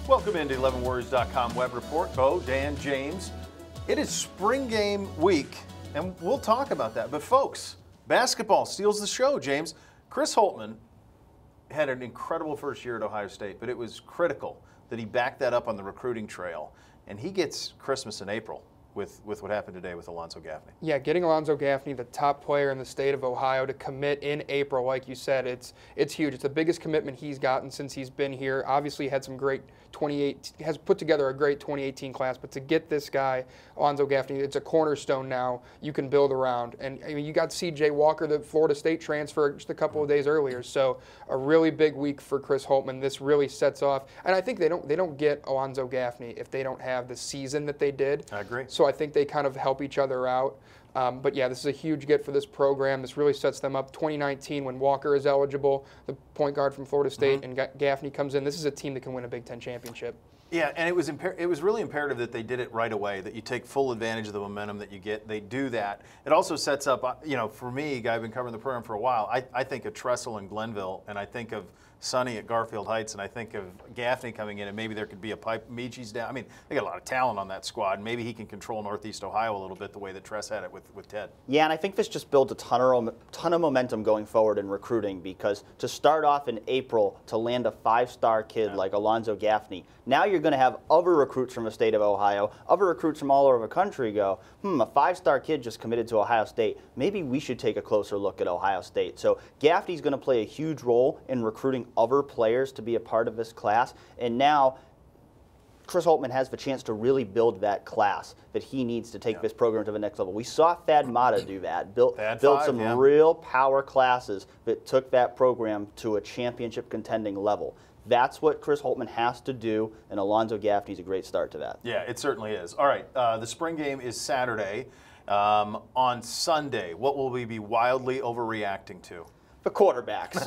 Welcome into 11warriors.com web report. Beau, Dan, James. It is spring game week, and we'll talk about that. But folks, basketball steals the show, James. Chris Holtmann had an incredible first year at Ohio State, but it was critical that he backed that up on the recruiting trail. And he gets Christmas in April with what happened today with Alonzo Gaffney. Yeah, getting Alonzo Gaffney, the top player in the state of Ohio, to commit in April, like you said, it's huge. It's the biggest commitment he's gotten since he's been here. Obviously, had some great has put together a great 2018 class, but to get this guy, Alonzo Gaffney, it's a cornerstone now you can build around. And I mean, you got C.J. Walker, the Florida State transfer, just a couple of days earlier. So a really big week for Chris Holtmann. This really sets off, and I think they don't get Alonzo Gaffney if they don't have the season that they did. I agree. So I think they kind of help each other out. But yeah, this is a huge get for this program. This really sets them up. 2019, when Walker is eligible, the point guard from Florida State, and Gaffney comes in, this is a team that can win a Big Ten championship. Yeah, and it was really imperative that they did it right away, that you take full advantage of the momentum that you get. They do that. It also sets up, for me, a guy I've been covering the program for a while, I think of Tressel and Glenville, and I think of Sonny at Garfield Heights, and I think of Gaffney coming in, and maybe there could be a pipe. Michi's down. I mean, they got a lot of talent on that squad. Maybe he can control Northeast Ohio a little bit the way that Tress had it with Ted. Yeah, and I think this just builds a ton of momentum going forward in recruiting, because to start off in April to land a five-star kid like Alonzo Gaffney, now you're going to have other recruits from the state of Ohio, other recruits from all over the country go, a five-star kid just committed to Ohio State. Maybe we should take a closer look at Ohio State. So Gaffney's going to play a huge role in recruiting other players to be a part of this class. And now Chris Holtmann has the chance to really build that class that he needs to take this program to the next level. We saw Thad Matta do that, build some real power classes that took that program to a championship contending level. That's what Chris Holtmann has to do, and Alonzo Gaffney's a great start to that. Yeah, it certainly is. All right, the spring game is Saturday. On Sunday, what will we be wildly overreacting to? The quarterbacks.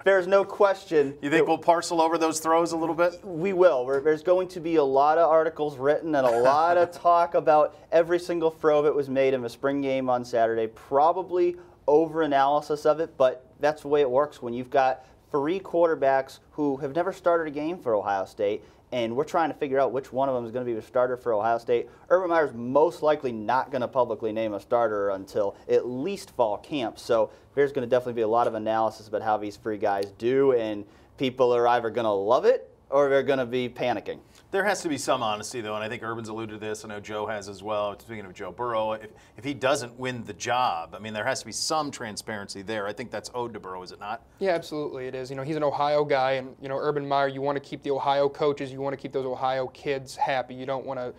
There's no question. You think we'll parcel over those throws a little bit? We will. There's going to be a lot of articles written and a lot of talk about every single throw that was made in the spring game on Saturday. Probably over-analysis of it, but that's the way it works when you've got three quarterbacks who have never started a game for Ohio State, and we're trying to figure out which one of them is going to be the starter for Ohio State. Urban Meyer's most likely not going to publicly name a starter until at least fall camp. So there's going to definitely be a lot of analysis about how these three guys do, and people are either going to love it or they're going to be panicking. There has to be some honesty, though, and I think Urban's alluded to this. I know Joe has as well. Speaking of Joe Burrow, if he doesn't win the job, I mean, there has to be some transparency there. I think that's owed to Burrow, is it not? Yeah, absolutely it is. He's an Ohio guy, and, Urban Meyer, you want to keep the Ohio coaches, you want to keep those Ohio kids happy. You don't want to,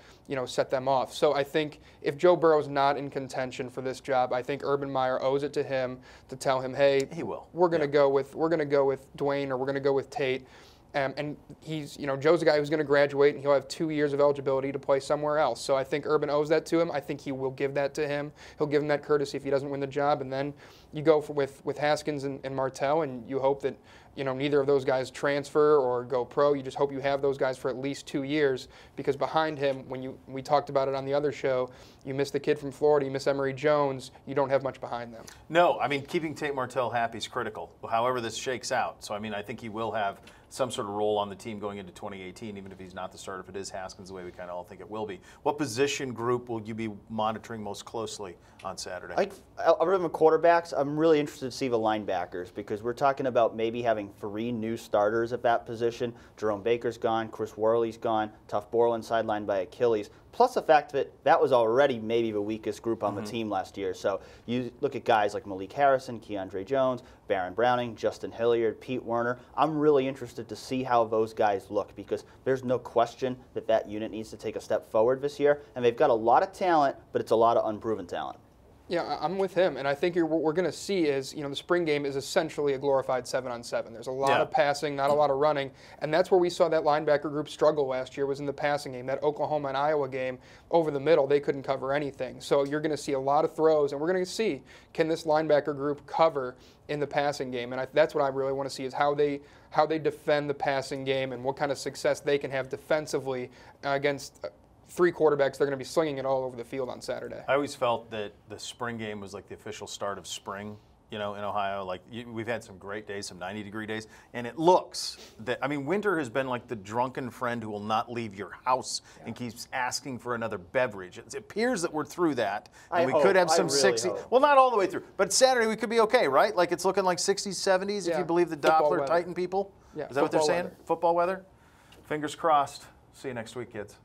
set them off. So I think if Joe Burrow's not in contention for this job, I think Urban Meyer owes it to him to tell him, hey, he will. We're going to go with Dwayne, or we're going to go with Tate. And he's, Joe's a guy who's going to graduate, and he'll have 2 years of eligibility to play somewhere else. So I think Urban owes that to him. I think he will give that to him. He'll give him that courtesy if he doesn't win the job. And then you go with Haskins and Martell, and you hope that, neither of those guys transfer or go pro. You just hope you have those guys for at least 2 years, because behind him, we talked about it on the other show, you miss the kid from Florida, you miss Emory Jones, you don't have much behind them. No, I mean, keeping Tate Martell happy is critical, however this shakes out. So, I mean, I think he will have some sort of role on the team going into 2018, even if he's not the starter, if it is Haskins, the way we kind of all think it will be. What position group will you be monitoring most closely on Saturday? Other than the quarterbacks, I'm really interested to see the linebackers, because we're talking about maybe having 3 new starters at that position. Jerome Baker's gone, Chris Worley's gone, Tuff Borland sidelined by Achilles, plus the fact that was already maybe the weakest group on the team last year. So you look at guys like Malik Harrison, Keandre Jones, Baron Browning, Justin Hilliard, Pete Werner. I'm really interested to see how those guys look, because there's no question that unit needs to take a step forward this year, and they've got a lot of talent, but it's a lot of unproven talent. Yeah, I'm with him, and I think what we're going to see is, the spring game is essentially a glorified 7-on-7. There's a lot of passing, not a lot of running, and that's where we saw that linebacker group struggle last year, was in the passing game. That Oklahoma and Iowa game, over the middle, they couldn't cover anything. So you're going to see a lot of throws, and we're going to see, can this linebacker group cover in the passing game? And that's what I really want to see, is how they defend the passing game and what kind of success they can have defensively against 3 quarterbacks. They're going to be slinging it all over the field on Saturday. I always felt that the spring game was like the official start of spring you know, in Ohio. Like we've had some great days, some 90-degree days, and it looks that, I mean, winter has been like the drunken friend who will not leave your house and keeps asking for another beverage. It appears that we're through that, and we could have some really 60. hope. Well, not all the way through, but Saturday we could be okay, right? Like it's looking like 60s, 70s if Yeah. you believe the Football Doppler weather. Titan people. Yeah, Is that what they're football saying? weather. Football weather. Fingers crossed. See you next week, kids.